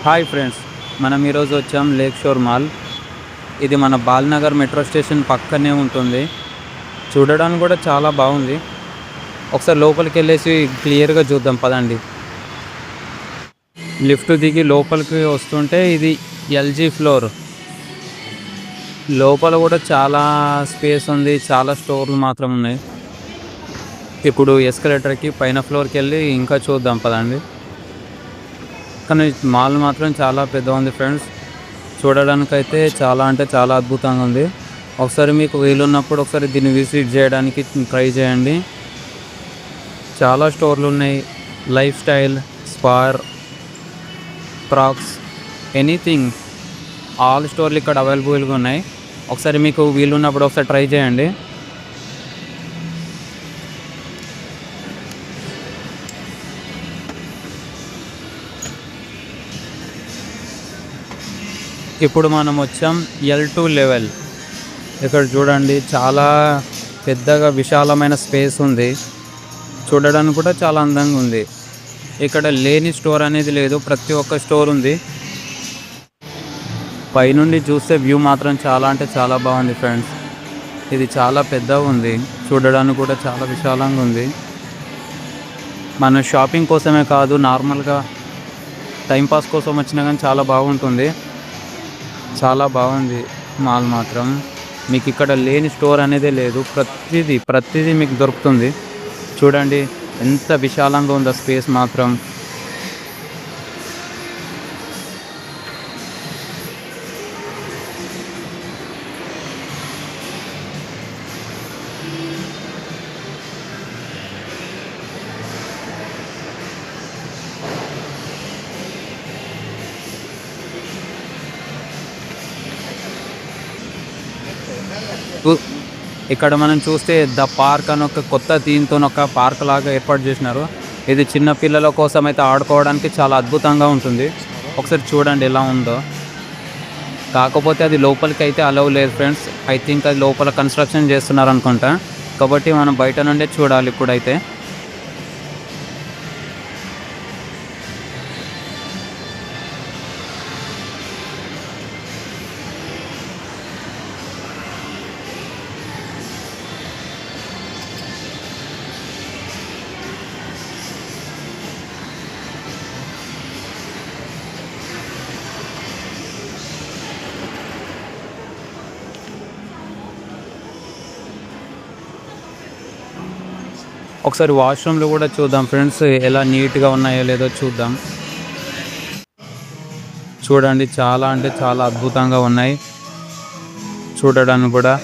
Hi friends, మనం ఈరోజు వచ్చాం లేక్ షోర్ మాల్. ఇది మన బాల్నగర్ మెట్రో స్టేషన్ పక్కనే ఉంటుంది. చూడడానికి కూడా చాలా బాగుంది. ఒకసారి లోపలికి వెళ్ళేసి క్లియర్గా చూద్దాం పదండి. లిఫ్ట్ దిగి లోపలికి వస్తుంటే ఇది ఎల్జీ ఫ్లోర్. లోపల కూడా చాలా స్పేస్ ఉంది, చాలా స్టోర్లు మాత్రం ఉన్నాయి. ఇప్పుడు ఎస్కలేటర్కి పైన ఫ్లోర్కి వెళ్ళి ఇంకా చూద్దాం పదండి. కానీ మాల్ మాత్రం చాలా పెద్ద ఉంది ఫ్రెండ్స్. చూడడానికైతే చాలా అంటే చాలా అద్భుతంగా ఉంది. ఒకసారి మీకు వీలున్నప్పుడు ఒకసారి దీన్ని విజిట్ చేయడానికి ట్రై చేయండి. చాలా స్టోర్లు ఉన్నాయి. Lifestyle, Spar, Crocs, anything, all స్టోర్లు ఇక్కడ అవైలబుల్గా ఉన్నాయి. ఒకసారి మీకు వీలున్నప్పుడు ఒకసారి ట్రై చేయండి. ఇప్పుడు మనం వచ్చాం L2 లెవెల్. ఇక్కడ చూడండి చాలా పెద్దగా విశాలమైన స్పేస్ ఉంది. చూడడానికి కూడా చాలా అందంగా ఉంది. ఇక్కడ లేని స్టోర్ అనేది లేదు, ప్రతి ఒక్క స్టోర్ ఉంది. పైనుండి చూస్తే వ్యూ మాత్రం చాలా అంటే చాలా బాగుంది ఫ్రెండ్స్. ఇది చాలా పెద్దగా ఉంది, చూడడానికి కూడా చాలా విశాలంగా ఉంది. మన షాపింగ్ కోసమే కాదు, నార్మల్గా టైంపాస్ కోసం వచ్చినా కానీ చాలా బాగుంటుంది. చాలా బాగుంది మాల్ మాత్రం. మీకు ఇక్కడ లేని స్టోర్ అనేదే లేదు. ప్రతిదీ మీకు దొరుకుతుంది. చూడండి ఎంత విశాలంగా ఉందో స్పేస్ మాత్రం. ఇక్కడ మనం చూస్తే ద పార్క్ అని ఒక కొత్త థీమ్తో ఒక పార్క్ లాగా ఏర్పాటు చేసినారు. ఇది చిన్న పిల్లల కోసం అయితే ఆడుకోవడానికి చాలా అద్భుతంగా ఉంటుంది. ఒకసారి చూడండి ఎలా ఉందో. కాకపోతే అది లోపలికి అయితే అలౌ లేదు ఫ్రెండ్స్. ఐ థింక్ అది లోపల కన్స్ట్రక్షన్ చేస్తున్నారు అనుకుంటా. కాబట్టి మనం బయట నుండే చూడాలి ఇప్పుడైతే. ఒకసారి వాష్రూమ్లు కూడా చూద్దాం ఫ్రెండ్స్, ఎలా నీట్గా ఉన్నాయో లేదో చూద్దాం. చూడండి చాలా అంటే చాలా అద్భుతంగా ఉన్నాయి చూడడానికి కూడా.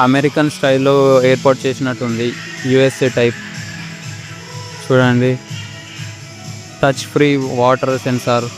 అమెరికన్ స్టైల్లో ఏర్పాటు చేసినట్టుంది, USA టైప్. చూడండి టచ్ ఫ్రీ వాటర్ సెన్సార్.